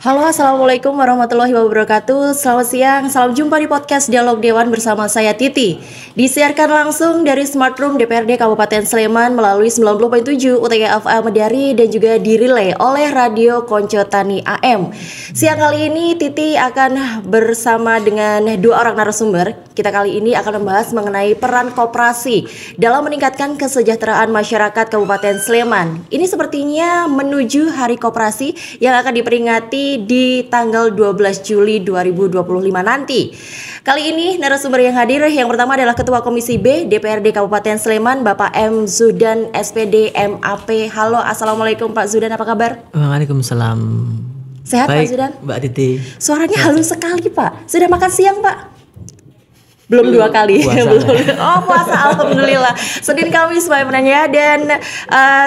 Halo, Assalamualaikum warahmatullahi wabarakatuh. Selamat siang, salam jumpa di podcast Dialog Dewan bersama saya Titi. Disiarkan langsung dari Smart Room DPRD Kabupaten Sleman melalui 90.7 UTK FM Medari dan juga dirilai oleh Radio Konco Tani AM. Siang kali ini Titi akan bersama dengan dua orang narasumber. Kita kali ini akan membahas mengenai peran koperasi dalam meningkatkan kesejahteraan masyarakat Kabupaten Sleman. Ini sepertinya menuju Hari Koperasi yang akan diperingati di tanggal 12 Juli 2025 nanti. Kali ini narasumber yang hadir yang pertama adalah Ketua Komisi B DPRD Kabupaten Sleman, Bapak M. Zudan SPD MAP. Halo, Assalamualaikum Pak Zudan, apa kabar? Waalaikumsalam. Sehat Baik, Pak Zudan? Mbak Titi. Suaranya halus sekali Pak. Sudah makan siang Pak? Belum dua kali. Puasa. Oh, puasa, alhamdulillah. Senin Kamis Pak ya. Dan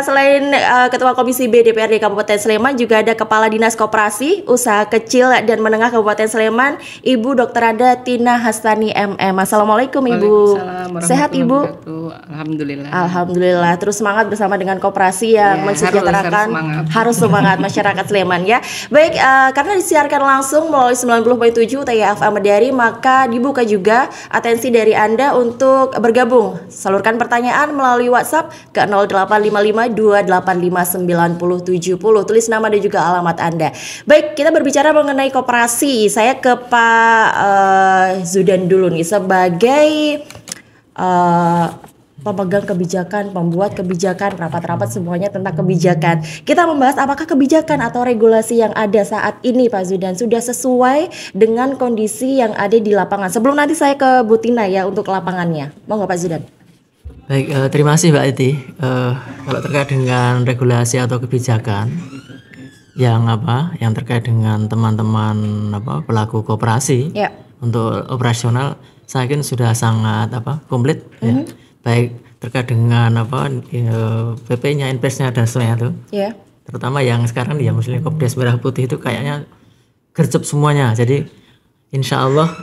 selain Ketua Komisi B DPRD Kabupaten Sleman, juga ada Kepala Dinas Koperasi Usaha Kecil dan Menengah Kabupaten Sleman, Ibu Dr. Ada Tina Hastani MM. Assalamualaikum Ibu. Sehat Ibu? Alhamdulillah. Alhamdulillah. Terus semangat bersama dengan koperasi yang mensejahterakan. Harus semangat masyarakat Sleman ya. Baik, karena disiarkan langsung melalui 90.7 UTK FM Medari, maka dibuka juga atensi dari Anda untuk bergabung. Salurkan pertanyaan melalui WhatsApp ke 0855285970. Tulis nama dan juga alamat Anda. Baik, kita berbicara mengenai koperasi. Saya ke Pak Zudan dulu nih sebagai pemegang kebijakan, pembuat kebijakan, rapat-rapat semuanya tentang kebijakan. Kita membahas apakah kebijakan atau regulasi yang ada saat ini Pak Zudan sudah sesuai dengan kondisi yang ada di lapangan. Sebelum nanti saya ke Bu Tina ya untuk lapangannya. Mau nggak Pak Zudan? Baik, terima kasih Mbak Titi. Kalau terkait dengan regulasi atau kebijakan yang terkait dengan teman-teman pelaku koperasi untuk operasional, saya yakin sudah sangat komplit ya. Baik terkait dengan PP-nya, NPS-nya dan semuanya itu. Terutama yang sekarang ya Muslim Kopdes Merah Putih itu kayaknya gercep semuanya. Jadi insya Allah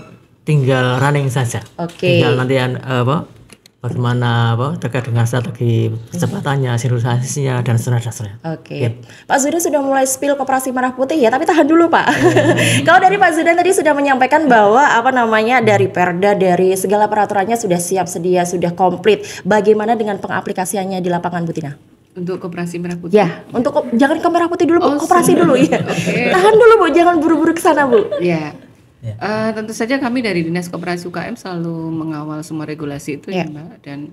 tinggal running saja. Tinggal nanti bagaimana terkait dengan strategi percepatannya, sinkronisasinya dan seterusnya. Pak Zudan sudah mulai spill Koperasi Merah Putih ya, tapi tahan dulu Pak. Kalau dari Pak Zudan tadi sudah menyampaikan bahwa dari Perda, dari segala peraturannya sudah siap sedia, sudah komplit. Bagaimana dengan pengaplikasiannya di lapangan Bu Tina? Untuk Koperasi Merah Putih? Ya, jangan ke Merah Putih dulu, koperasi dulu ya. Tahan dulu Bu, jangan buru-buru ke sana Bu. Ya. Tentu saja kami dari Dinas Koperasi UKM selalu mengawal semua regulasi itu ya Mbak. Dan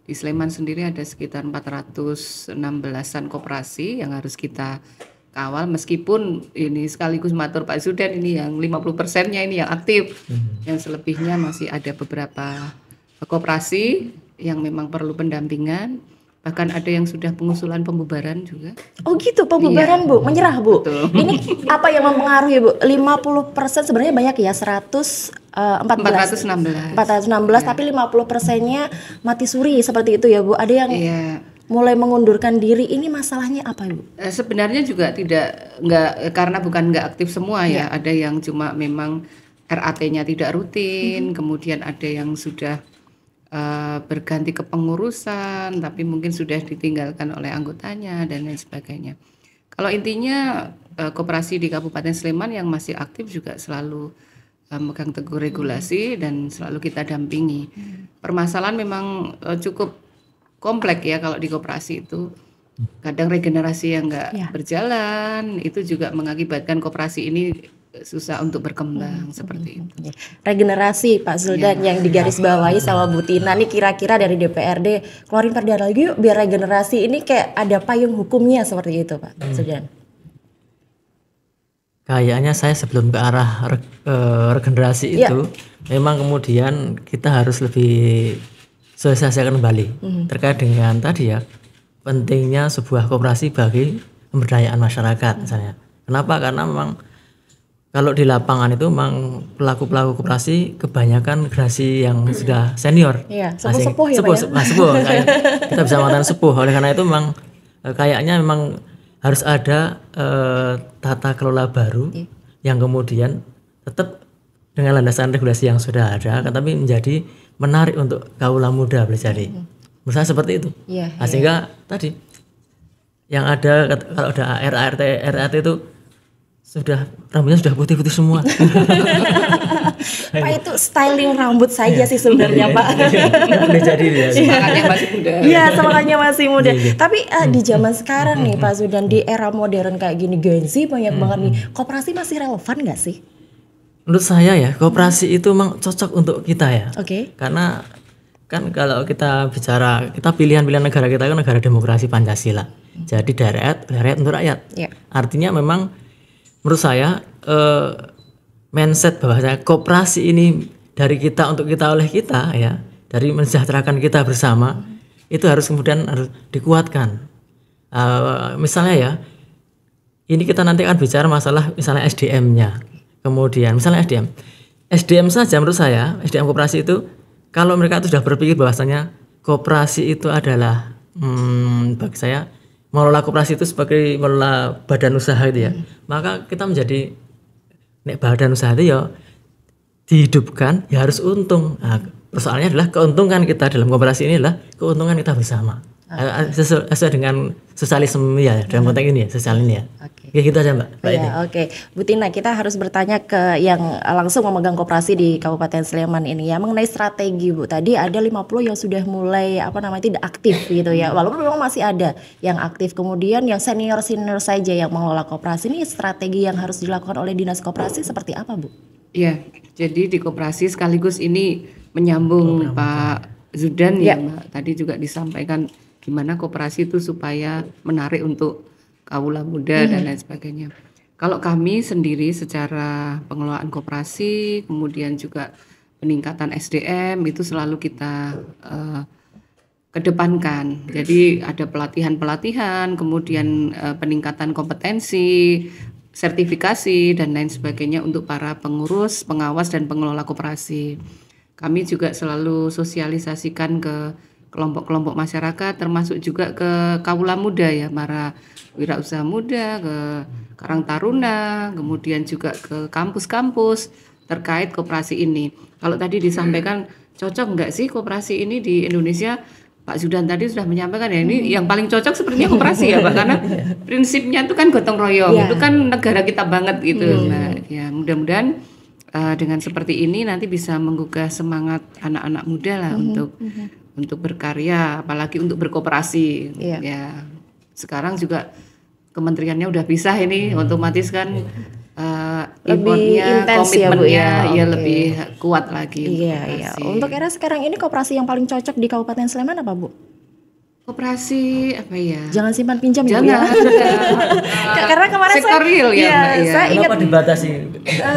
di Sleman sendiri ada sekitar 416-an koperasi yang harus kita kawal, meskipun ini sekaligus matur Pak Zudan ini yang 50%-nya ini yang aktif. Yang selebihnya masih ada beberapa koperasi yang memang perlu pendampingan. Bahkan ada yang sudah pengusulan pembubaran juga. Oh gitu, pembubaran Bu, menyerah Bu. Betul. Ini apa yang mempengaruhi Bu? 50% sebenarnya banyak ya, 416 tapi 50%-nya mati suri seperti itu ya Bu. Ada yang mulai mengundurkan diri. Ini masalahnya apa Bu? Sebenarnya juga nggak karena bukan nggak aktif semua ya. Ada yang cuma memang RAT-nya tidak rutin, kemudian ada yang sudah berganti kepengurusan tapi mungkin sudah ditinggalkan oleh anggotanya dan lain sebagainya. Kalau intinya koperasi di Kabupaten Sleman yang masih aktif juga selalu megang teguh regulasi dan selalu kita dampingi. Permasalahan memang cukup kompleks ya kalau di koperasi itu. Kadang regenerasi yang nggak berjalan itu juga mengakibatkan koperasi ini susah untuk berkembang seperti itu. Regenerasi Pak Zudan yang digarisbawahi sama Bu Tina nih, kira-kira dari DPRD keluarin perda lagi yuk biar regenerasi ini kayak ada payung hukumnya seperti itu Pak Zudan. Kayaknya saya sebelum ke arah regenerasi itu memang kemudian kita harus lebih sosialisasikan kembali terkait dengan tadi ya pentingnya sebuah koperasi bagi pemberdayaan masyarakat misalnya. Kenapa? Karena memang kalau di lapangan itu memang pelaku-pelaku koperasi kebanyakan generasi yang sudah senior. Sepuh ya Sepuh. Kita bisa mengatakan sepuh. Oleh karena itu memang kayaknya memang harus ada tata kelola baru yang kemudian tetap dengan landasan regulasi yang sudah ada, tapi menjadi menarik untuk kaula muda belajar. Menurut saya seperti itu. Sehingga tadi yang ada kalau ada RAT itu Sudah rambutnya sudah putih-putih semua. Pak itu styling rambut saja sih sebenarnya Pak. Udah jadi ya. Semangatnya masih muda. Iya, semangatnya masih muda. Tapi di zaman sekarang nih Pak Zudan, di era modern kayak gini Gen Z banyak banget nih. Koperasi masih relevan nggak sih? Menurut saya ya, koperasi itu memang cocok untuk kita ya. Oke. Karena kan kalau kita bicara, kita pilihan-pilihan negara kita kan negara demokrasi Pancasila. Jadi dari rakyat untuk rakyat. Yeah. Artinya memang menurut saya mindset bahwa koperasi ini dari kita untuk kita oleh kita ya, dari mensejahterakan kita bersama, itu harus kemudian harus dikuatkan. Misalnya ya, ini kita nanti akan bicara masalah misalnya SDM-nya. Kemudian misalnya SDM saja menurut saya, SDM koperasi itu kalau mereka itu sudah berpikir bahwasanya koperasi itu adalah bagi saya mengelola koperasi itu sebagai mengelola badan usaha itu ya, maka kita menjadi badan usaha itu ya dihidupkan ya harus untung. Nah, persoalannya adalah keuntungan kita dalam koperasi ini adalah keuntungan kita bersama. Sesuai dengan sosialisme ya dalam konteks ini ya, sosial ini ya. Ya gitu aja Mbak. Ya, oke. Bu Tina, kita harus bertanya ke yang langsung memegang koperasi di Kabupaten Sleman ini ya, mengenai strategi Bu. Tadi ada 50 yang sudah mulai tidak aktif gitu ya. Walaupun memang masih ada yang aktif. Kemudian yang senior saja yang mengelola koperasi, ini strategi yang harus dilakukan oleh Dinas Koperasi seperti apa Bu? Iya, jadi di koperasi sekaligus ini menyambung Pak Zudan ya Mbak. Tadi juga disampaikan gimana koperasi itu supaya menarik untuk kaula muda dan lain sebagainya. Kalau kami sendiri secara pengelolaan koperasi, kemudian juga peningkatan SDM itu selalu kita kedepankan. Jadi ada pelatihan-pelatihan, kemudian peningkatan kompetensi, sertifikasi dan lain sebagainya untuk para pengurus, pengawas dan pengelola koperasi. Kami juga selalu sosialisasikan ke kelompok-kelompok masyarakat, termasuk juga ke kaula muda ya, para wirausaha muda, ke Karang Taruna, kemudian juga ke kampus-kampus terkait koperasi ini. Kalau tadi disampaikan cocok nggak sih koperasi ini di Indonesia, Pak Zudan tadi sudah menyampaikan ya, ini yang paling cocok sepertinya koperasi ya Pak, karena prinsipnya itu kan gotong royong, itu kan negara kita banget gitu. Nah ya mudah-mudahan dengan seperti ini nanti bisa menggugah semangat anak-anak muda lah untuk berkarya, apalagi untuk berkooperasi. Ya sekarang juga kementeriannya udah pisah ini, otomatis kan lebih intens komitmennya ya lebih kuat lagi. Iya. Untuk era sekarang ini koperasi yang paling cocok di Kabupaten Sleman apa Bu? Koperasi apa ya? Jangan simpan pinjam ya. Jangan. Karena kemarin sektor real saya ingat dibatasi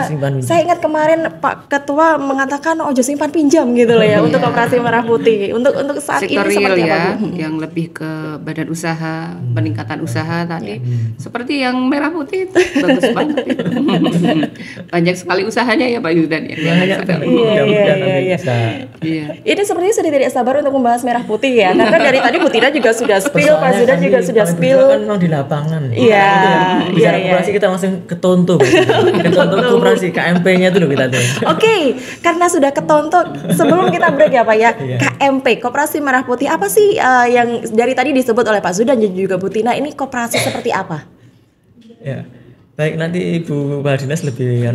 simpan pinjam. Saya ingat kemarin Pak Ketua mengatakan ojo simpan pinjam gitu loh ya untuk Koperasi Merah Putih. Untuk saat sektor ini seperti ya, apa Bu? yang lebih ke badan usaha, peningkatan usaha tadi. Seperti yang Merah Putih itu bagus banget itu. Banyak sekali usahanya ya Pak Zudan ya. Iya. Ini sepertinya sudah tidak sabar untuk membahas Merah Putih ya. Karena dari tadi Bu Tina juga sudah spill, Pak Zudan juga sudah spill. Kan memang di lapangan. Iya. Bicara koperasi kita langsung ketonto. Ketonto koperasi KMP-nya itu loh kita tuh. Oke, karena sudah ketonto, sebelum kita break ya Pak ya, KMP, Koperasi Merah Putih, apa sih yang dari tadi disebut oleh Pak Zudan dan juga Bu Tina, ini koperasi seperti apa? Ya. Baik, nanti Ibu Kepala Dinas lebih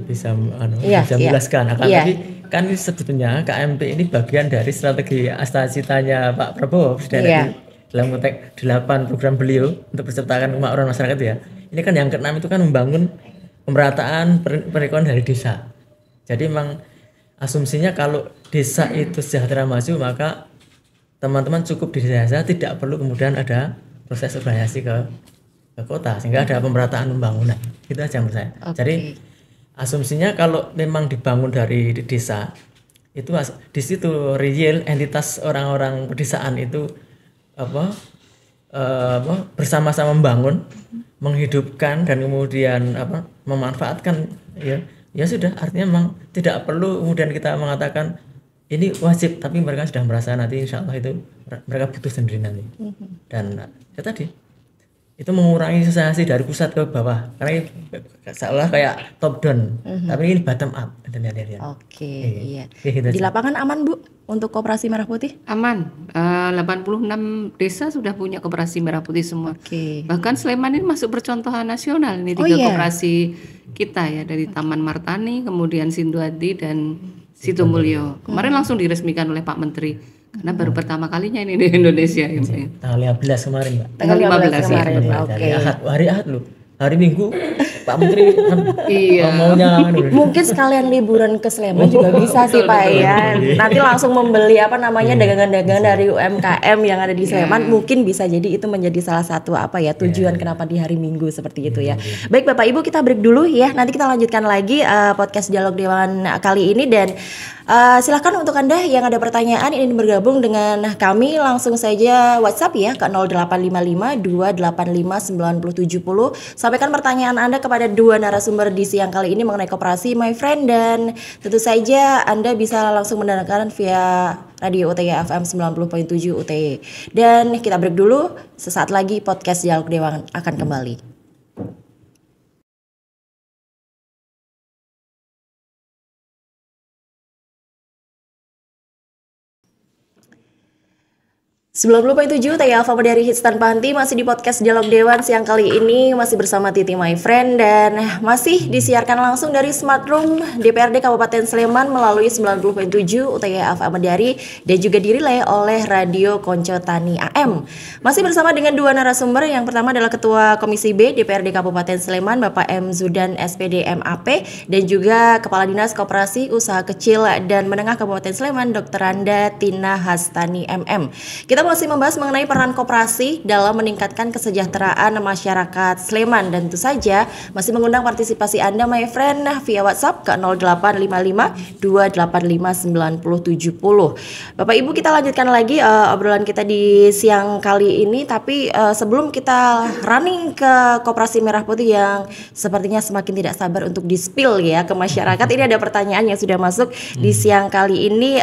bisa menjelaskan. Tapi kan ini sebetulnya KMP ini bagian dari strategi cita-citanya Pak Prabowo dalam konteks 8 program beliau untuk penciptaan kemakmuran masyarakat ya. Ini kan yang ke-6 itu kan membangun pemerataan perekonomian dari desa. Jadi memang asumsinya kalau desa itu sejahtera maju, maka teman-teman cukup di desa, tidak perlu kemudian ada proses urbanisasi ke kota, sehingga ada pemerataan pembangunan. Itu aja menurut saya. Jadi asumsinya kalau memang dibangun dari desa, itu di situ real entitas orang-orang pedesaan itu bersama-sama membangun, menghidupkan dan kemudian memanfaatkan ya sudah, artinya memang tidak perlu kemudian kita mengatakan ini wajib, tapi mereka sudah merasa nanti insya Allah itu mereka butuh sendiri nanti. Dan ya tadi itu mengurangi sosialisasi dari pusat ke bawah, karena seolah kayak top down, tapi ini bottom up. Oke, iya. Gitu. Di lapangan aman Bu? untuk Koperasi Merah Putih? Aman. 86 desa sudah punya Koperasi Merah Putih semua. Bahkan Sleman ini masuk percontohan nasional. Ini 3 koperasi kita ya, dari Taman Martani, kemudian Sinduadi dan Situmulyo. Kemarin langsung diresmikan oleh Pak Menteri. Karena baru pertama kalinya ini di Indonesia. Tanggal 15 kemarin, Mbak. Tanggal 15 kemarin. Hari Ahad loh. Hari Minggu Pak Menteri maunya mungkin sekalian liburan ke Sleman juga bisa sih Pak ya. Nanti langsung membeli dagangan-dagangan dari UMKM yang ada di Sleman, mungkin bisa jadi itu menjadi salah satu tujuan kenapa di hari Minggu seperti itu ya. Baik Bapak Ibu, kita break dulu ya. Nanti kita lanjutkan lagi podcast Dialog Dewan kali ini, dan silahkan untuk Anda yang ada pertanyaan ingin bergabung dengan kami, langsung saja WhatsApp ya ke 0855 285 9070. Sampaikan pertanyaan Anda kepada dua narasumber di siang kali ini mengenai Koperasi My Friend, dan tentu saja Anda bisa langsung mendengarkan via Radio UTY FM 90.7 UTY. Dan kita break dulu, sesaat lagi podcast Dialog Dewan akan kembali. 90.7 TY Alfa dari Hits Tanpa Henti, masih di podcast Dialog Dewan siang kali ini, masih bersama Titi My Friend, dan masih disiarkan langsung dari Smart Room DPRD Kabupaten Sleman melalui 90.7 UTY Alfa Medari dan juga dirilai oleh Radio Konco Tani AM. Masih bersama dengan dua narasumber. Yang pertama adalah Ketua Komisi B DPRD Kabupaten Sleman Bapak M. Zudan SPD MAP, dan juga Kepala Dinas Koperasi Usaha Kecil dan Menengah Kabupaten Sleman Dr. Randa Tina Hastani MM. Kita masih membahas mengenai peran koperasi dalam meningkatkan kesejahteraan masyarakat Sleman, dan tentu saja masih mengundang partisipasi Anda my friend via WhatsApp ke 0855 285 9070. Bapak Ibu, kita lanjutkan lagi obrolan kita di siang kali ini, tapi sebelum kita running ke Koperasi Merah Putih yang sepertinya semakin tidak sabar untuk di-spill ya ke masyarakat, ini ada pertanyaan yang sudah masuk di siang kali ini.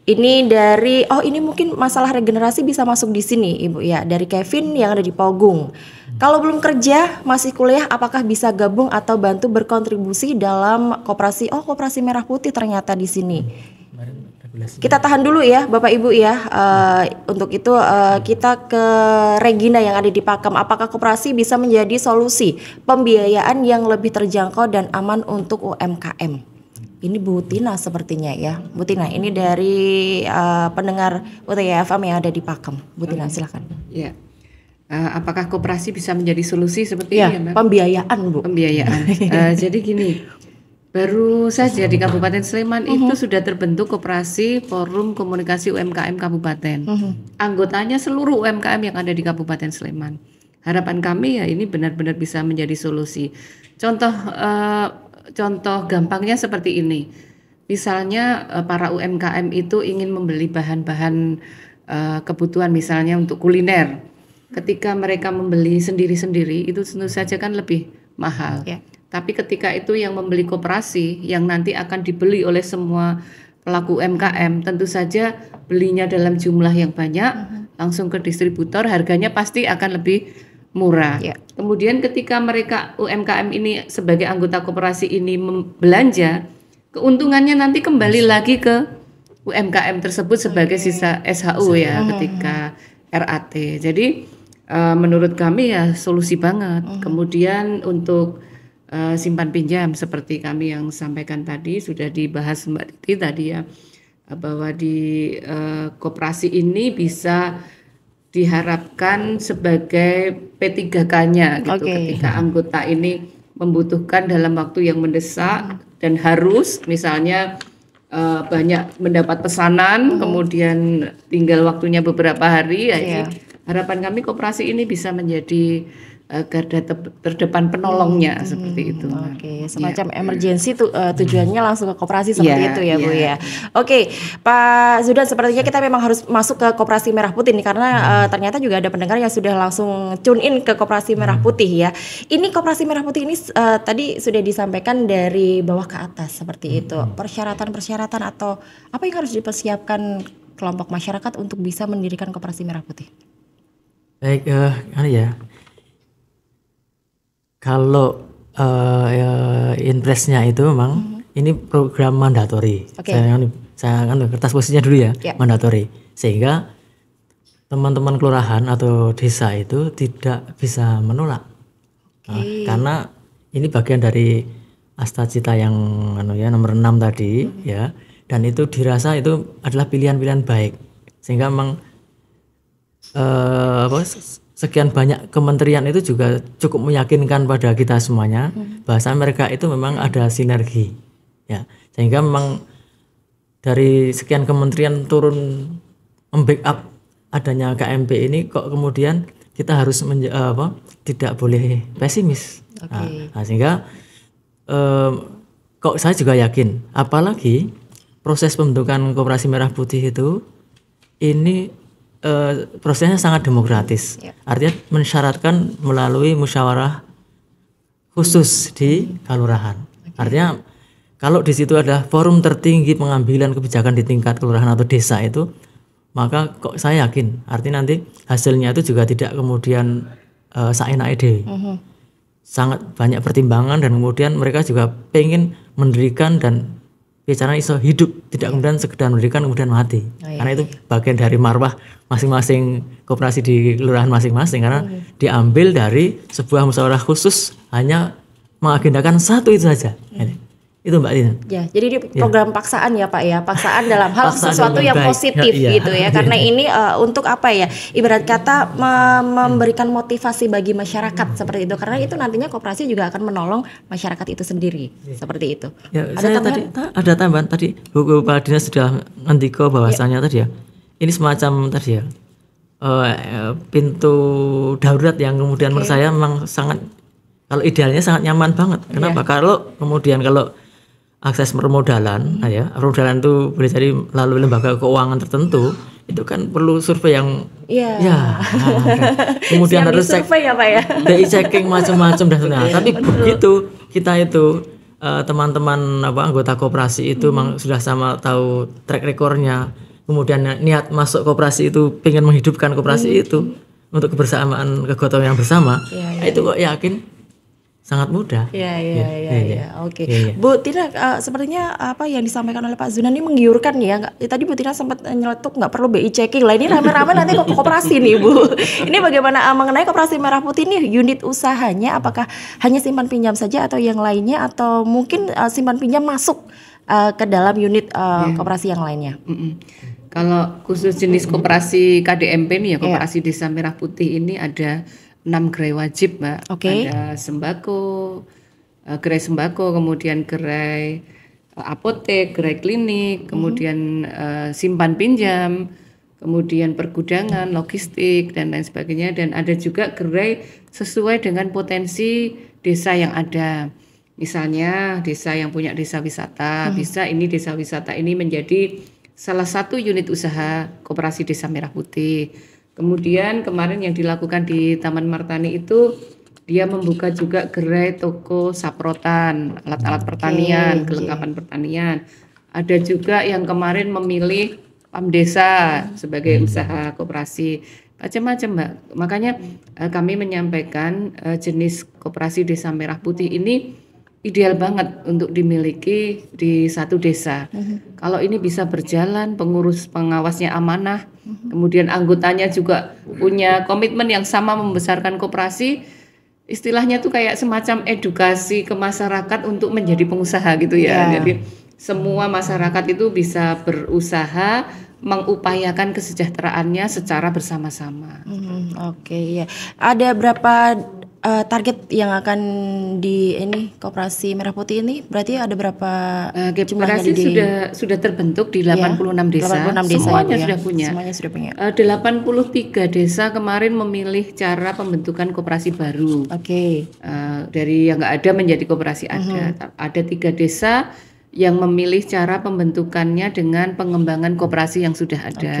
Ini dari ini mungkin masalah regenerasi bisa masuk di sini Ibu ya, dari Kevin yang ada di Pogung. Kalau belum kerja, masih kuliah, apakah bisa gabung atau bantu berkontribusi dalam koperasi? Koperasi Merah Putih ternyata di sini. Kita tahan dulu ya Bapak Ibu ya. Untuk itu kita ke Regina yang ada di Pakem. Apakah koperasi bisa menjadi solusi pembiayaan yang lebih terjangkau dan aman untuk UMKM? Ini Bu Tina sepertinya ya. Bu Tina, ini dari pendengar UTY FM yang ada di Pakem. Bu Tina, silakan. Ya. Apakah koperasi bisa menjadi solusi seperti ini ya, Mbak? Pembiayaan, Bu. Pembiayaan. Jadi gini, baru saja di Kabupaten Sleman itu sudah terbentuk Koperasi Forum Komunikasi UMKM Kabupaten. Anggotanya seluruh UMKM yang ada di Kabupaten Sleman. Harapan kami ya ini benar-benar bisa menjadi solusi. Contoh gampangnya seperti ini. Misalnya para UMKM itu ingin membeli bahan-bahan kebutuhan misalnya untuk kuliner. Ketika mereka membeli sendiri-sendiri itu tentu saja kan lebih mahal. Tapi ketika itu yang membeli koperasi yang nanti akan dibeli oleh semua pelaku UMKM, tentu saja belinya dalam jumlah yang banyak, langsung ke distributor, harganya pasti akan lebih murah. Kemudian ketika mereka UMKM ini sebagai anggota koperasi ini belanja, keuntungannya nanti kembali lagi ke UMKM tersebut sebagai sisa SHU ya ketika RAT. Jadi menurut kami ya solusi banget. Kemudian untuk simpan pinjam seperti kami yang sampaikan tadi sudah dibahas Mbak Titi tadi ya, bahwa di koperasi ini bisa diharapkan sebagai P3K-nya gitu. Ketika anggota ini membutuhkan dalam waktu yang mendesak dan harus misalnya banyak mendapat pesanan, kemudian tinggal waktunya beberapa hari ya. Harapan kami koperasi ini bisa menjadi garda terdepan penolongnya seperti itu. Semacam emergency tujuannya langsung ke koperasi seperti itu ya Bu ya. Pak Zudan, sepertinya kita memang harus masuk ke Koperasi Merah Putih nih, karena ternyata juga ada pendengar yang sudah langsung tune in ke Koperasi Merah Putih ya. Ini Koperasi Merah Putih ini tadi sudah disampaikan dari bawah ke atas seperti itu. Persyaratan-persyaratan atau apa yang harus dipersiapkan kelompok masyarakat untuk bisa mendirikan Koperasi Merah Putih? Baik, kalau impresnya itu memang ini program mandatori. saya kan kertas posisinya dulu ya, mandatori. Sehingga teman-teman kelurahan atau desa itu tidak bisa menolak. Karena ini bagian dari Asta Cita yang nomor 6 tadi ya, dan itu dirasa itu adalah pilihan-pilihan baik. Sehingga memang sekian banyak kementerian itu juga cukup meyakinkan pada kita semuanya bahwa mereka itu memang ada sinergi ya, sehingga memang dari sekian kementerian turun membackup adanya KMP ini, kok kemudian kita harus tidak boleh pesimis. Nah, sehingga kok saya juga yakin, apalagi proses pembentukan Koperasi Merah Putih itu ini prosesnya sangat demokratis. Artinya mensyaratkan melalui musyawarah khusus di kelurahan. Artinya kalau di situ ada forum tertinggi pengambilan kebijakan di tingkat kelurahan atau desa itu, maka kok saya yakin artinya nanti hasilnya itu juga tidak kemudian saenake. Sangat banyak pertimbangan, dan kemudian mereka juga pengen mendirikan dan bicara iso hidup, tidak kemudian sekedar mendirikan kemudian mati. Karena itu bagian dari marwah masing-masing koperasi di kelurahan masing-masing, karena diambil dari sebuah musyawarah khusus hanya mengagendakan satu itu saja. Itu Mbak Tina. Ya, jadi ini program paksaan ya Pak ya, paksaan dalam hal sesuatu yang baik, positif gitu ya. Karena ini untuk apa ya? Ibarat kata memberikan motivasi bagi masyarakat seperti itu. Karena itu nantinya koperasi juga akan menolong masyarakat itu sendiri. Seperti itu. Ya, ada tambahan tadi Bu Kepala Dinas sudah ngendiko bahwasanya tadi ya. Ini semacam tadi ya. Pintu darurat yang kemudian menurut saya memang sangat, kalau idealnya sangat nyaman banget. Kenapa? Kalau kemudian akses permodalan, permodalan itu boleh jadi melalui lembaga keuangan tertentu, itu kan perlu survei yang kemudian harus survei ya Pak ya, BI checking macam-macam dan sebagainya. Tapi begitu kita itu teman-teman anggota koperasi itu memang sudah sama tahu track recordnya, kemudian niat masuk koperasi itu pengen menghidupkan koperasi itu untuk kebersamaan, kegotong yang bersama, itu kok yakin sangat mudah. Oke. Bu Tina, sepertinya apa yang disampaikan oleh Pak Zunan ini menggiurkan ya. Tadi Bu Tina sempat nyeletuk nggak perlu BI checking lah. Ini rame-rame nanti kok koperasi nih Bu. Ini bagaimana mengenai Koperasi Merah Putih ini, unit usahanya apakah hanya simpan pinjam saja atau yang lainnya, atau mungkin simpan pinjam masuk ke dalam unit koperasi yang lainnya? Kalau khusus jenis koperasi KDMP nih ya, Koperasi Desa Merah Putih ini ada 6 gerai wajib Mbak. Ada sembako, gerai sembako, kemudian gerai apotek, gerai klinik, kemudian simpan pinjam, kemudian pergudangan, logistik dan lain sebagainya, dan ada juga gerai sesuai dengan potensi desa yang ada. Misalnya desa yang punya desa wisata, bisa ini desa wisata ini menjadi salah satu unit usaha Koperasi Desa Merah Putih. Kemudian kemarin yang dilakukan di Taman Martani itu dia membuka juga gerai toko saprotan, alat-alat pertanian, kelengkapan pertanian. Ada juga yang kemarin memilih PAM Desa sebagai usaha koperasi, macam-macam Mbak. Makanya kami menyampaikan jenis Koperasi Desa Merah Putih ini ideal banget untuk dimiliki di satu desa. Kalau ini bisa berjalan, pengurus pengawasnya amanah, kemudian anggotanya juga punya komitmen yang sama membesarkan koperasi, istilahnya tuh kayak semacam edukasi ke masyarakat untuk menjadi pengusaha gitu ya. Jadi semua masyarakat itu bisa berusaha, mengupayakan kesejahteraannya secara bersama-sama. Ada berapa target yang akan di Koperasi Merah Putih ini? Berarti ada berapa jumlahnya? Sudah terbentuk di 86 desa. 86 desa semuanya sudah punya. Semuanya sudah punya. 83 desa kemarin memilih cara pembentukan koperasi baru. Dari yang nggak ada menjadi koperasi ada. Ada 3 desa yang memilih cara pembentukannya dengan pengembangan koperasi yang sudah ada.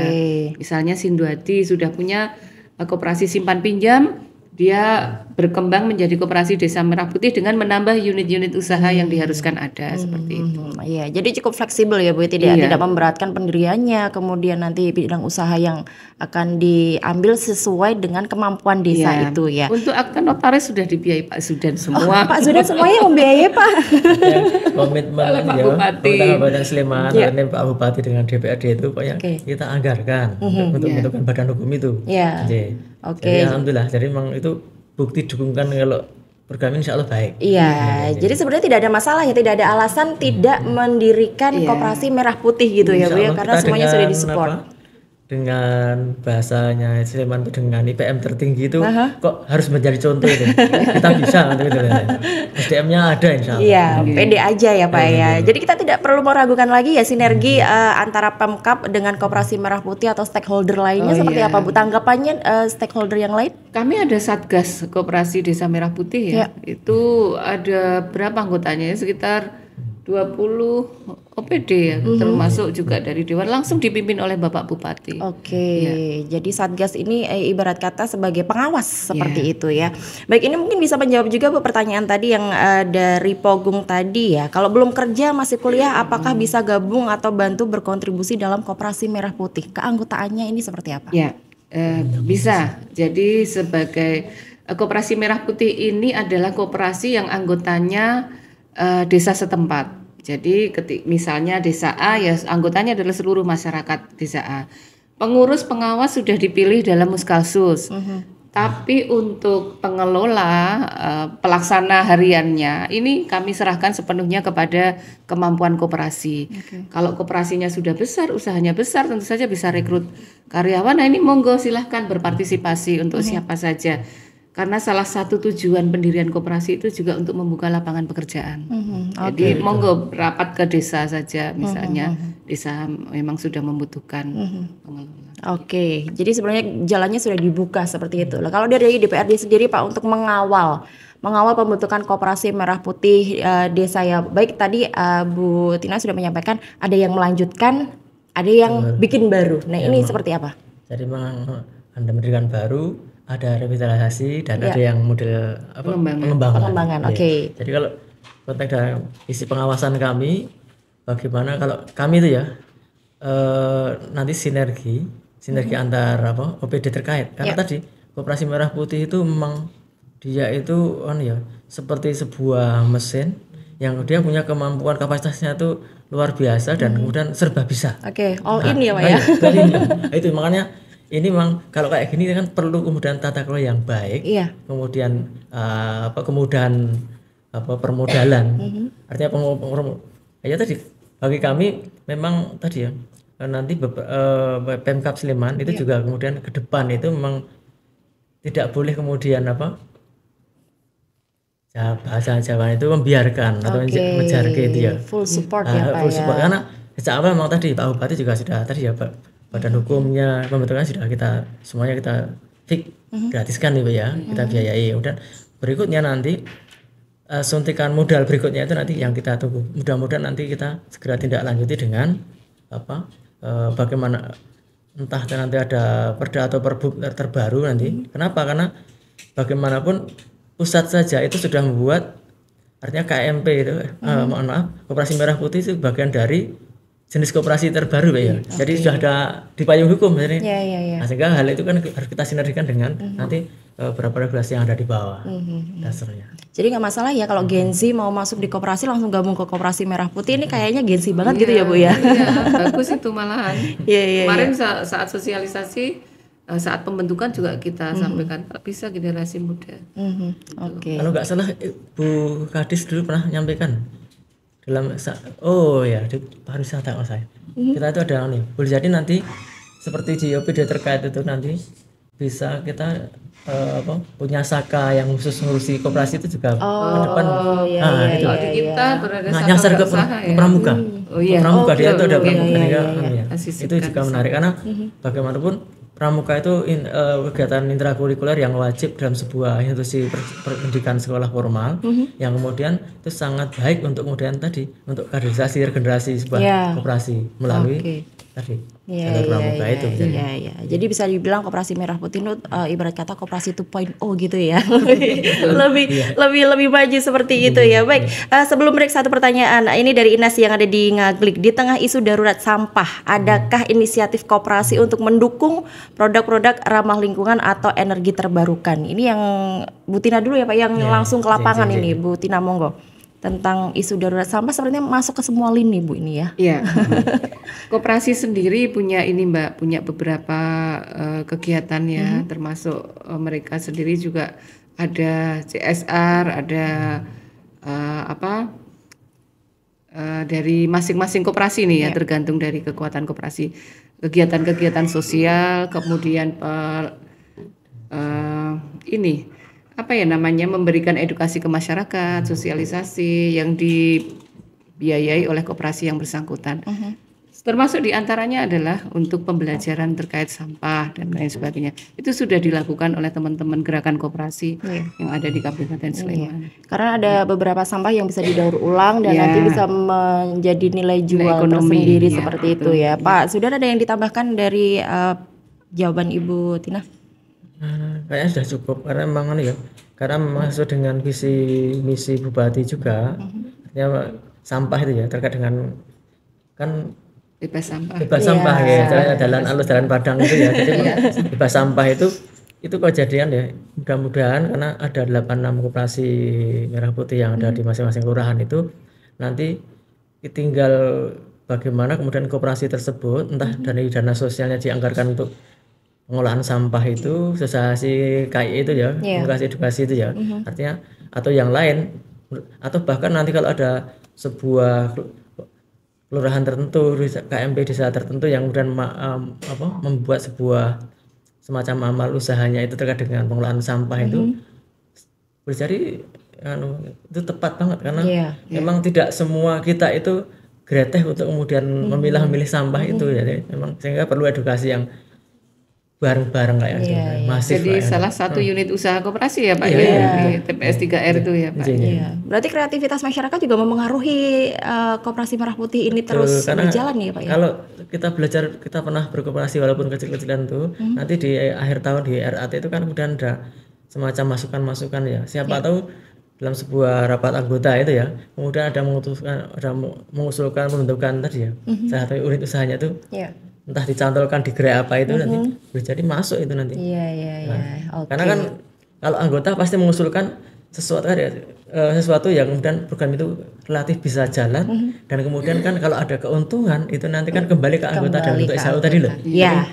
Misalnya Sinduati sudah punya koperasi simpan pinjam dia berkembang menjadi koperasi Desa Merah Putih dengan menambah unit-unit usaha yang diharuskan ada seperti itu. Iya, jadi cukup fleksibel ya Bu, tidak memberatkan pendiriannya, kemudian nanti bidang usaha yang akan diambil sesuai dengan kemampuan desa itu ya. Untuk akta notaris sudah dibiayai Pak Zudan semua. Pak Zudan semuanya membiayai Pak. Komitmen Pak Bupati. Kabupaten Sleman, Pak Bupati dengan DPRD itu pokoknya kita anggarkan untuk membentukkan badan hukum itu. Jadi alhamdulillah, jadi memang itu bukti dukungan kalau program ini insya Allah baik. Iya, jadi sebenarnya tidak ada masalah ya, tidak ada alasan tidak mendirikan koperasi Merah Putih gitu ya Bu ya, karena semuanya sudah disupport. Dengan bahasanya Sleman itu dengan IPM tertinggi itu kok harus menjadi contoh itu. Kita bisa gitu. SDM-nya ada insya Allah. Iya, pede aja ya Pak ya. Jadi kita tidak perlu meragukan lagi ya sinergi antara Pemkab dengan Koperasi Merah Putih atau stakeholder lainnya seperti apa Bu? Tanggapannya stakeholder yang lain? Kami ada Satgas Koperasi Desa Merah Putih ya. Itu ada berapa anggotanya? Sekitar 20 OPD ya, termasuk juga dari Dewan, langsung dipimpin oleh Bapak Bupati. Jadi Satgas ini ibarat kata sebagai pengawas seperti itu ya. Baik, ini mungkin bisa menjawab juga Bu pertanyaan tadi yang dari Pogung tadi ya. Kalau belum kerja masih kuliah, apakah bisa gabung atau bantu berkontribusi dalam Koperasi Merah Putih? Keanggotaannya ini seperti apa? Ya, bisa. Jadi sebagai Koperasi Merah Putih ini adalah koperasi yang anggotanya desa setempat. Jadi misalnya desa A ya anggotanya adalah seluruh masyarakat desa A. Pengurus pengawas sudah dipilih dalam Muskalsus. Tapi untuk pengelola pelaksana hariannya ini kami serahkan sepenuhnya kepada kemampuan koperasi. Kalau koperasinya sudah besar, usahanya besar, tentu saja bisa rekrut karyawan. Nah ini monggo silahkan berpartisipasi untuk siapa saja. Karena salah satu tujuan pendirian koperasi itu juga untuk membuka lapangan pekerjaan. Jadi monggo rapat ke desa saja, misalnya desa memang sudah membutuhkan pengelola. Jadi sebenarnya jalannya sudah dibuka seperti itu. Nah, kalau dari DPRD sendiri Pak untuk mengawal pembentukan Koperasi Merah Putih desa ya, baik tadi Bu Tina sudah menyampaikan ada yang melanjutkan, ada yang bikin baru. Nah ini seperti apa? Jadi memang Anda mendirikan baru, ada revitalisasi dan ada yang model pengembangan. Jadi kalau konteks dalam isi pengawasan kami, bagaimana kalau kami itu ya nanti sinergi antar OPD terkait. Karena tadi Koperasi Merah Putih itu memang dia itu seperti sebuah mesin yang dia punya kemampuan kapasitasnya itu luar biasa dan kemudian serba bisa. All in ya Pak ya. Itu makanya ini memang kalau kayak gini kan perlu kemudian tata kelola yang baik, kemudian kemudahan permodalan. Artinya tadi bagi kami memang tadi ya nanti Pemkab Sleman itu juga kemudian ke depan itu memang tidak boleh kemudian bahasa Jawa itu membiarkan atau menjarge itu ya. Full support ya Pak. Full support karena sejak awal memang tadi Pak Bupati juga sudah tadi ya Pak. Badan hukumnya pembentukan sudah semuanya kita fix gratiskan nih Pak ya, kita biayai. Kemudian berikutnya nanti suntikan modal berikutnya itu nanti yang kita tunggu. Mudah-mudahan nanti kita segera tindak lanjuti dengan bagaimana entah nanti ada perda atau perbuk terbaru nanti. Kenapa? Karena bagaimanapun pusat saja itu sudah membuat artinya KMP itu mohon maaf Koperasi Merah Putih itu bagian dari jenis koperasi terbaru Pak ya. Jadi sudah ada di payung hukum jadi. Nah, sehingga hal itu kan harus kita sinergikan dengan nanti beberapa regulasi yang ada di bawah dasarnya. Jadi nggak masalah ya kalau Gen Z mau masuk di koperasi langsung gabung ke Koperasi Merah Putih, ini kayaknya Gen Z banget gitu ya Bu ya. Bagus itu malahan. Kemarin saat sosialisasi saat pembentukan juga kita sampaikan bisa generasi muda. Kalau nggak salah Bu Kadis dulu pernah menyampaikan dalam di pariwisata saya. Kita itu ada boleh jadi nanti seperti di OPD terkait itu nanti bisa kita punya saka yang khusus ngurusi koperasi itu juga ke depan. Itu kita berada nyasar ke pramuka. Pramuka dia itu ada pramuka itu juga menarik karena bagaimanapun pramuka itu kegiatan intrakurikuler yang wajib dalam sebuah institusi pendidikan sekolah formal yang kemudian itu sangat baik untuk kemudian tadi untuk kaderisasi regenerasi sebuah koperasi melalui tadi Iya, jalur pramuka itu. Iya. Jadi bisa dibilang Koperasi Merah Putih itu ibarat kata Koperasi 2.0 gitu ya. lebih maju seperti itu ya. Baik, sebelum break satu pertanyaan. Ini dari Ines yang ada di Ngaglik. Di tengah isu darurat sampah, adakah inisiatif koperasi untuk mendukung produk-produk ramah lingkungan atau energi terbarukan? Ini yang Bu Tina dulu ya Pak, yang langsung ke lapangan ini. Bu Tina monggo. Tentang isu darurat sampah sepertinya masuk ke semua lini Bu ini ya. Iya. Koperasi sendiri punya ini Mbak, punya beberapa kegiatan ya, termasuk mereka sendiri juga ada CSR, ada dari masing-masing koperasi nih ya, tergantung dari kekuatan koperasi. Kegiatan-kegiatan sosial, kemudian memberikan edukasi ke masyarakat, sosialisasi yang dibiayai oleh koperasi yang bersangkutan. Termasuk diantaranya adalah untuk pembelajaran terkait sampah dan lain sebagainya. Itu sudah dilakukan oleh teman-teman gerakan koperasi yang ada di Kabupaten Sleman. Karena ada beberapa sampah yang bisa didaur ulang dan nanti bisa menjadi nilai jual tersendiri seperti itu ya. Pak, sudah ada yang ditambahkan dari jawaban Ibu Tina? Kayaknya sudah cukup karena memang karena masuk dengan visi misi Bupati juga, artinya sampah itu ya terkait dengan kan bebas sampah ya, jalan alus jalan Padang itu ya, jadi bebas sampah itu kejadian ya. Mudah-mudahan karena ada 86 koperasi Merah Putih yang ada di masing-masing kelurahan itu nanti tinggal bagaimana kemudian koperasi tersebut entah dari dana sosialnya dianggarkan untuk pengolahan sampah itu sosialisasi KI itu ya, edukasi itu ya, artinya atau yang lain, atau bahkan nanti kalau ada sebuah kelurahan tertentu, KMP desa tertentu yang kemudian membuat sebuah semacam amal usahanya itu terkait dengan pengolahan sampah itu, jadi itu tepat banget karena memang tidak semua kita itu greteh untuk kemudian memilah-milih sampah itu, jadi memang sehingga perlu edukasi yang bareng-bareng kayak gitu. Masif. Jadi salah satu unit usaha koperasi ya Pak di TPS 3R itu ya Pak. Berarti kreativitas masyarakat juga memengaruhi Koperasi Merah Putih ini terus berjalan ya Pak ya. Kalau kita belajar, kita pernah berkooperasi walaupun kecil-kecilan tuh, nanti di akhir tahun di RAT itu kan kemudian ada semacam masukan-masukan ya. Siapa tahu dalam sebuah rapat anggota itu ya, kemudian ada mengusulkan pembentukan tadi ya. Salah satu unit usahanya tuh. Entah dicantolkan di gerai apa itu nanti jadi masuk itu nanti. Karena kan kalau anggota pasti mengusulkan sesuatu yang kemudian program itu relatif bisa jalan dan kemudian kan kalau ada keuntungan itu nanti kan kembali ke anggota dan untuk SAU tadi loh.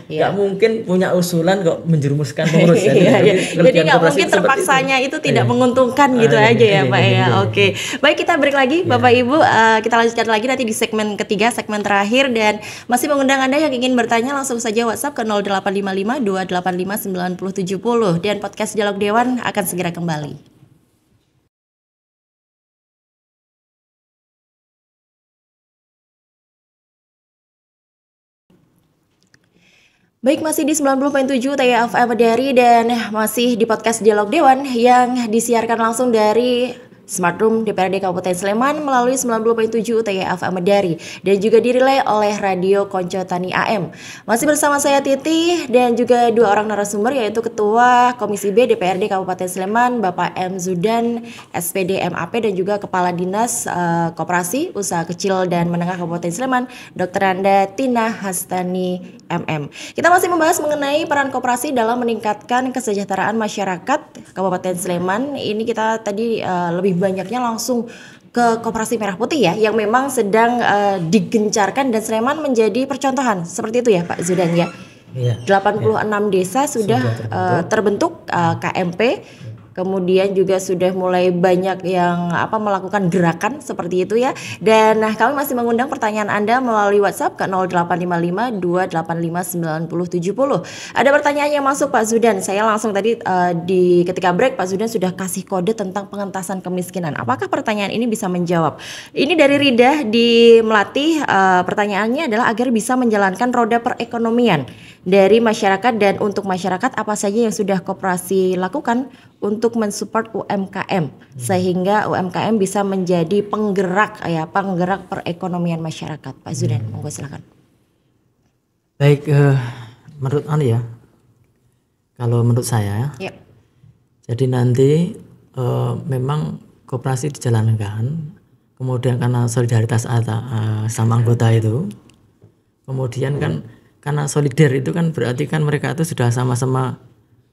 Nggak mungkin punya usulan kok menjerumuskan pengurus. Jadi nggak mungkin terpaksanya itu tidak menguntungkan gitu aja ya Pak ya. Oke, baik kita break lagi Bapak Ibu, kita lanjutkan lagi nanti di segmen ketiga, segmen terakhir, dan masih mengundang Anda yang ingin bertanya langsung saja WhatsApp ke 0855 285 9070 dan podcast Dialog Dewan akan segera kembali. Baik, masih di 90.7 TFM Dari dan masih di podcast Dialog Dewan yang disiarkan langsung dari Smart Room DPRD Kabupaten Sleman melalui 90.7 TFM Dari dan juga dirilai oleh Radio Konco Tani AM. Masih bersama saya Titi dan juga dua orang narasumber, yaitu Ketua Komisi B DPRD Kabupaten Sleman Bapak M. Zudan SPD MAP dan juga Kepala Dinas Koperasi Usaha Kecil dan Menengah Kabupaten Sleman Dr. Anda Tina Hastani MM. Kita masih membahas mengenai peran koperasi dalam meningkatkan kesejahteraan masyarakat Kabupaten Sleman. Ini kita tadi lebih banyaknya langsung ke Koperasi Merah Putih ya, yang memang sedang digencarkan dan Sleman menjadi percontohan. Seperti itu ya Pak Zudan ya. 86 desa sudah terbentuk KMP. Kemudian juga sudah mulai banyak yang melakukan gerakan seperti itu ya. Dan kami masih mengundang pertanyaan Anda melalui WhatsApp ke 0855 285 9070. Ada pertanyaan yang masuk Pak Zudan. Saya langsung tadi ketika break Pak Zudan sudah kasih kode tentang pengentasan kemiskinan. Apakah pertanyaan ini bisa menjawab? Ini dari Rida di Melati. Pertanyaannya adalah agar bisa menjalankan roda perekonomian dari masyarakat dan untuk masyarakat, apa saja yang sudah koperasi lakukan untuk mensupport UMKM sehingga UMKM bisa menjadi penggerak perekonomian masyarakat. Pak Zudan, monggo silakan. Baik, menurut ya, kalau menurut saya, jadi nanti memang koperasi dijalankan, kemudian karena solidaritas sama anggota itu, kemudian kan karena solidar itu kan berarti kan mereka itu sudah sama-sama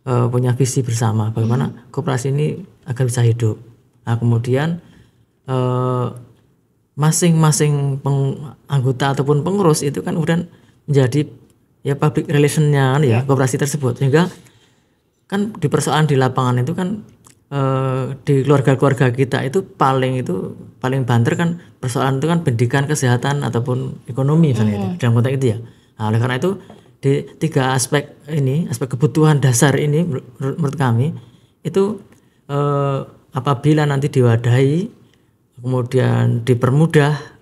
punya visi bersama bagaimana koperasi ini agar bisa hidup. Nah, kemudian masing-masing anggota ataupun pengurus itu kan kemudian menjadi ya public relationnya ya koperasi tersebut, sehingga kan di persoalan di lapangan itu kan di keluarga-keluarga kita itu paling banter kan persoalan itu kan pendidikan, kesehatan ataupun ekonomi misalnya itu, dalam konteks itu ya. Nah, oleh karena itu di 3 aspek ini, aspek kebutuhan dasar ini menurut kami itu apabila nanti diwadahi, kemudian dipermudah,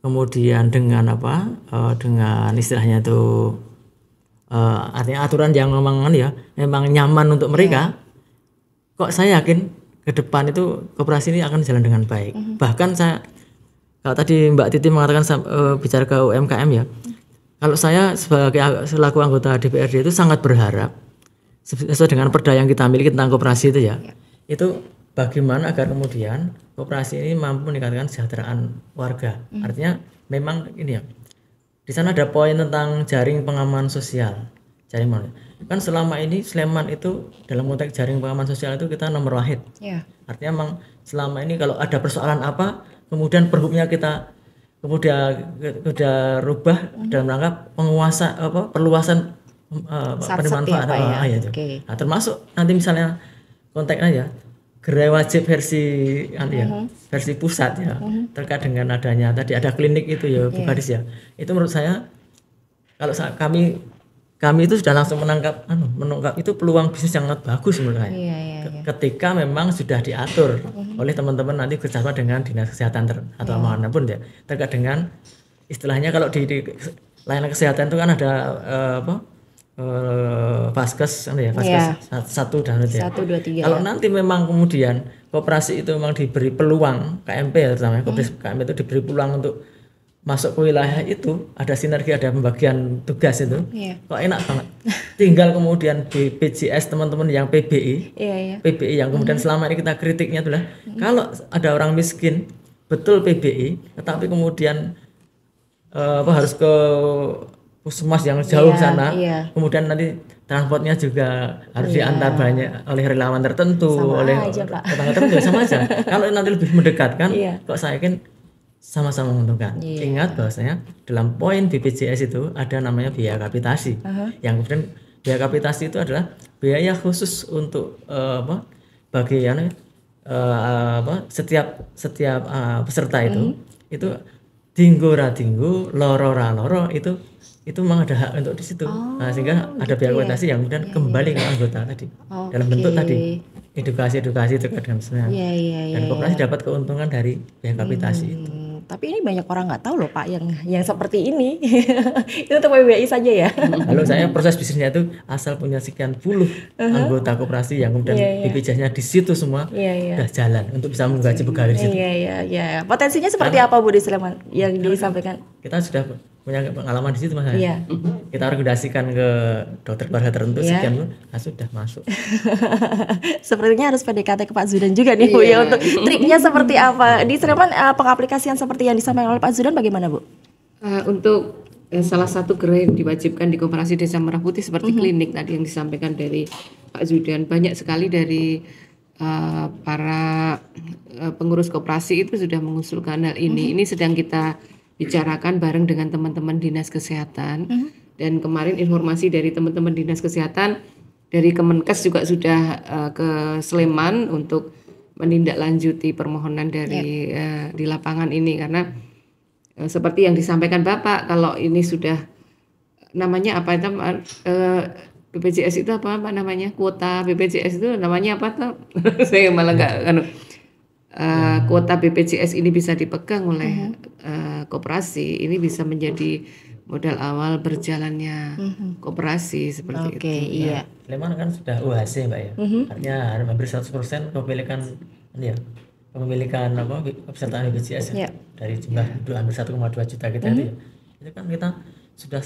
kemudian dengan dengan istilahnya itu artinya aturan yang memang nyaman untuk mereka, kok saya yakin ke depan itu koperasi ini akan jalan dengan baik. Bahkan saya, kalau tadi Mbak Titi mengatakan bicara ke UMKM ya, kalau saya selaku anggota DPRD itu sangat berharap sesuai dengan perda yang kita miliki tentang koperasi itu ya, itu bagaimana agar kemudian koperasi ini mampu meningkatkan kesejahteraan warga. Artinya memang ini ya, di sana ada poin tentang jaring pengaman sosial. Kan selama ini Sleman itu dalam konteks jaring pengaman sosial itu kita nomor wahid. Artinya memang selama ini kalau ada persoalan apa, kemudian perhubnya kita kemudian rubah dalam rangka perluasan penerimaan manfaat. Nah, termasuk nanti misalnya konteksnya ya gerai wajib versi versi pusat ya, terkait dengan adanya tadi ada klinik itu ya Bu Kadis ya. Itu menurut saya kalau kami itu sudah langsung menangkap itu peluang bisnis yang sangat bagus menurut saya. Ketika memang sudah diatur oleh teman-teman nanti bersama dengan dinas kesehatan atau manapun ya, terkait dengan istilahnya kalau di layanan kesehatan itu kan ada Vaskes 1 dan 2 ya. 1, 2, 3. Kalau nanti memang kemudian koperasi itu memang diberi peluang, KMP ya terutama KMP itu diberi peluang untuk masuk ke wilayah itu, ada sinergi, ada pembagian tugas itu, kok enak banget. Tinggal kemudian BPJS teman-teman yang PBI, PBI yang kemudian selama ini kita kritiknya adalah kalau ada orang miskin betul PBI, tetapi kemudian harus ke puskesmas yang jauh sana, kemudian nanti transportnya juga harus diantar banyak oleh relawan tertentu, sama oleh tetangga tertentu, sama aja. Kalau nanti lebih mendekatkan, kok saya yakin sama-sama menguntungkan. Ingat bahwasanya dalam poin BPJS itu ada namanya biaya kapitasi. Yang kemudian biaya kapitasi itu adalah biaya khusus untuk bagi setiap peserta itu dinggo ra dinggo, loro ra loro itu memang ada hak untuk di situ. Nah, sehingga ada biaya kapitasi yang kemudian kembali ke anggota tadi. Dalam bentuk tadi edukasi terkait dengan sebenarnya. Dan koperasi dapat keuntungan dari biaya kapitasi itu. Tapi ini banyak orang nggak tahu loh Pak yang seperti ini. Itu untuk PBI saja ya. Lalu saya proses bisnisnya itu asal punya sekian puluh anggota koperasi yang kemudian BPJS-nya di situ semua udah jalan untuk bisa menggaji pegawai di situ. Potensinya seperti apa Bu di Sleman yang disampaikan? Kita sudah punya pengalaman di situ Mas. Kita rekomendasikan ke dokter keluarga tertentu sekian sudah masuk. Sepertinya harus PDKT ke Pak Zudan juga nih Bu ya, untuk triknya seperti apa. Di Sleman pengaplikasian seperti yang disampaikan oleh Pak Zudan bagaimana Bu? Untuk salah satu gerai yang diwajibkan di Koperasi Desa Merah Putih seperti klinik tadi yang disampaikan dari Pak Zudan, banyak sekali dari para pengurus koperasi itu sudah mengusulkan hal ini. Ini sedang kita bicarakan bareng dengan teman-teman dinas kesehatan. Dan kemarin informasi dari teman-teman dinas kesehatan dari Kemenkes juga sudah ke Sleman untuk menindaklanjuti permohonan dari di lapangan ini, karena seperti yang disampaikan Bapak, kalau ini sudah namanya apa itu BPJS itu apa namanya, kuota BPJS itu namanya apa tuh? Saya malah nggak kuota BPJS ini bisa dipegang oleh koperasi, ini bisa menjadi modal awal berjalannya koperasi seperti itu. Iya. Sleman kan sudah UHC Mbak ya. Artinya hampir 100% kepemilikan pesertaan BPJS ya. Dari jumlah hampir 1,2 juta kita itu ya. Itu kan kita sudah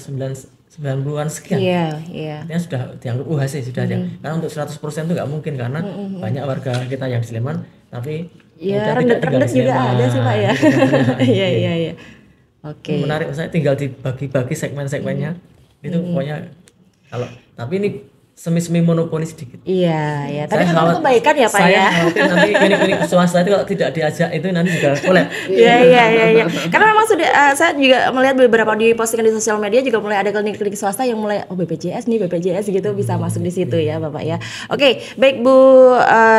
90-an sekian. Artinya sudah dianggap UHC sudah ada. Karena untuk 100% itu nggak mungkin karena banyak warga kita yang di Sleman tapi rendet juga ada sih Pak ya. Iya. Oke. Menarik, saya tinggal dibagi-bagi segmen-segmennya. Itu pokoknya kalau tapi ini semi-semi monopoli sedikit. Iya. Tapi kan kebaikan ya Pak ya. Saya khawatir nanti klinik swasta itu kalau tidak diajak itu nanti juga boleh. Iya. Karena memang sudah saya juga melihat beberapa di postingan di sosial media juga mulai ada klinik-klinik swasta yang mulai BPJS gitu bisa masuk di situ ya Bapak ya. Oke, baik Bu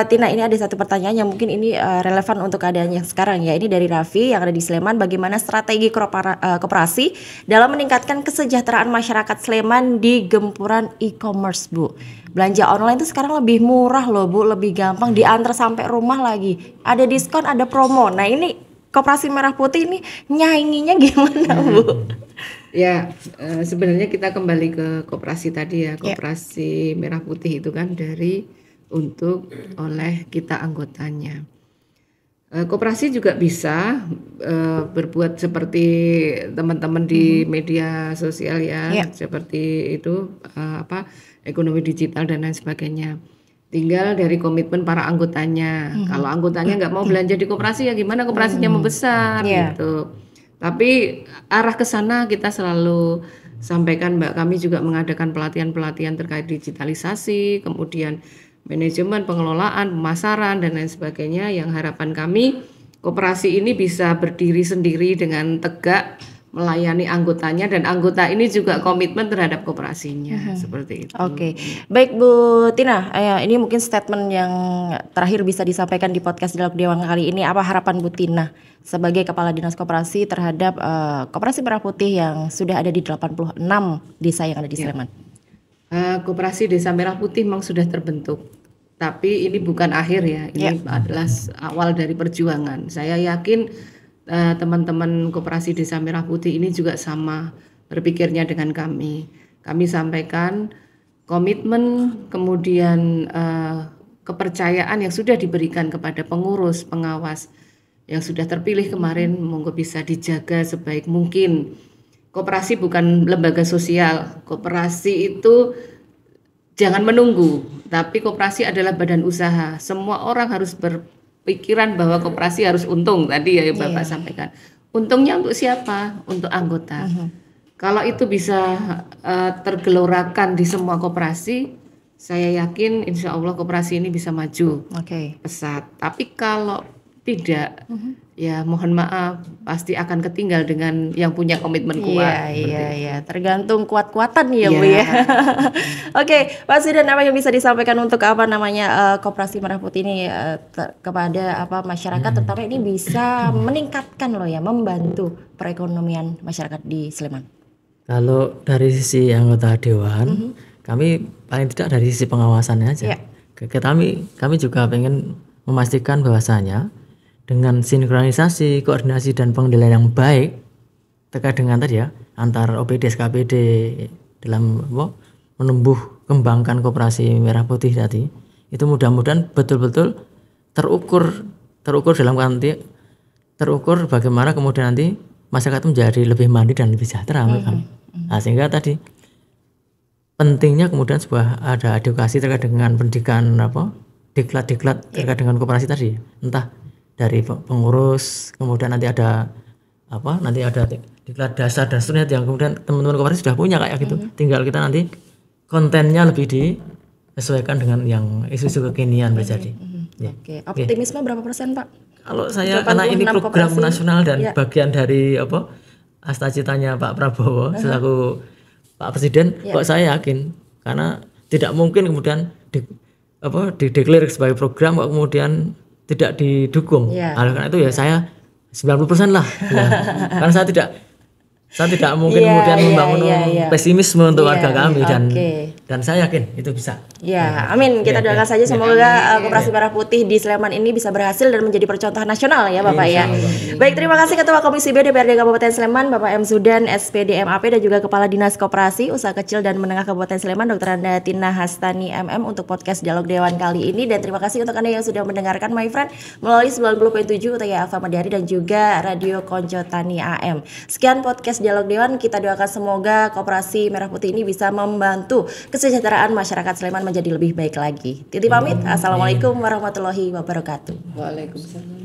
Tina, ini ada satu pertanyaan yang mungkin ini relevan untuk keadaan yang sekarang ya. Ini dari Raffi yang ada di Sleman, bagaimana strategi koperasi dalam meningkatkan kesejahteraan masyarakat Sleman di gempuran e-commerce Bu? Belanja online itu sekarang lebih murah loh Bu, lebih gampang, diantar sampai rumah lagi, ada diskon, ada promo. Nah ini Koperasi Merah Putih ini nyainginya gimana Bu? Ya sebenarnya kita kembali ke koperasi tadi ya. Koperasi Merah Putih itu kan oleh kita anggotanya. Koperasi juga bisa berbuat seperti teman-teman di media sosial ya, seperti itu ekonomi digital dan lain sebagainya. Tinggal dari komitmen para anggotanya. Kalau anggotanya nggak mau belanja di koperasi ya gimana koperasinya membesar gitu. Tapi arah ke sana kita selalu sampaikan Mbak. Kami juga mengadakan pelatihan-pelatihan terkait digitalisasi, kemudian manajemen, pengelolaan, pemasaran dan lain sebagainya. Yang harapan kami koperasi ini bisa berdiri sendiri dengan tegak melayani anggotanya dan anggota ini juga komitmen terhadap koperasinya seperti itu. Oke. Baik Bu Tina, ini mungkin statement yang terakhir bisa disampaikan di podcast Dialog Dewan kali ini. Apa harapan Bu Tina sebagai Kepala Dinas Koperasi terhadap Koperasi Merah Putih yang sudah ada di 86 desa yang ada di Sleman? Koperasi Desa Merah Putih memang sudah terbentuk. Tapi ini bukan akhir ya. Ini adalah awal dari perjuangan. Saya yakin teman-teman Koperasi Desa Merah Putih ini juga sama berpikirnya dengan kami. Kami sampaikan komitmen, kemudian kepercayaan yang sudah diberikan kepada pengurus, pengawas yang sudah terpilih kemarin, monggo bisa dijaga sebaik mungkin. Koperasi bukan lembaga sosial. Koperasi itu jangan menunggu, tapi koperasi adalah badan usaha. Semua orang harus pikiran bahwa koperasi harus untung tadi ya Bapak sampaikan. Untungnya untuk siapa? Untuk anggota. Kalau itu bisa tergelorakan di semua koperasi, saya yakin insya Allah koperasi ini bisa maju pesat. Tapi kalau tidak, ya mohon maaf pasti akan ketinggal dengan yang punya komitmen kuat. Iya. Tergantung kuat-kuatan ya Bu ya. Oke, Pak Zidan, apa yang bisa disampaikan untuk Koperasi Merah Putih ini kepada masyarakat, terutama ini bisa meningkatkan loh ya, membantu perekonomian masyarakat di Sleman? Kalau dari sisi anggota dewan, kami paling tidak dari sisi pengawasannya aja. Kami juga pengen memastikan bahwasanya dengan sinkronisasi, koordinasi dan pengendalian yang baik terkait dengan tadi ya antar OPD, SKPD dalam menumbuh kembangkan Koperasi Merah Putih tadi, itu mudah-mudahan betul-betul terukur dalam terukur bagaimana kemudian nanti masyarakat menjadi lebih mandiri dan lebih sejahtera menurut kami. Nah, sehingga tadi pentingnya kemudian ada edukasi terkait dengan pendidikan diklat terkait dengan koperasi tadi, entah dari pengurus, kemudian nanti ada diklat dasar dan seterusnya yang kemudian teman-teman koperasi sudah punya kayak gitu. Tinggal kita nanti kontennya lebih disesuaikan dengan yang isu-isu kekinian terjadi. Optimisme berapa persen Pak? Kalau saya karena ini program nasional dan bagian dari cita-citanya Pak Prabowo selaku Pak Presiden, kok saya yakin karena tidak mungkin kemudian dideklar sebagai program kok kemudian tidak didukung. Karena itu ya saya 90% lah. Karena saya tidak mungkin kemudian membangun pesimisme untuk warga kami dan saya yakin itu bisa. Amin. Kita doakan saja semoga Koperasi Merah Putih di Sleman ini bisa berhasil dan menjadi percontohan nasional ya Bapak ya. Baik, terima kasih Ketua Komisi B DPRD Kabupaten Sleman Bapak M. Zudan, SPD MAP, dan juga Kepala Dinas Koperasi Usaha Kecil dan Menengah Kabupaten Sleman Dr. Anda Tina Hastani MM untuk podcast Dialog Dewan kali ini, dan terima kasih untuk Anda yang sudah mendengarkan my friend melalui 90.7 UTY Alfa Madari dan juga Radio Konco Tani AM. Sekian podcast podcast Dialog Dewan. Kita doakan semoga Koperasi Merah Putih ini bisa membantu kesejahteraan masyarakat Sleman menjadi lebih baik lagi. Titi pamit. Assalamualaikum warahmatullahi wabarakatuh. Waalaikumsalam.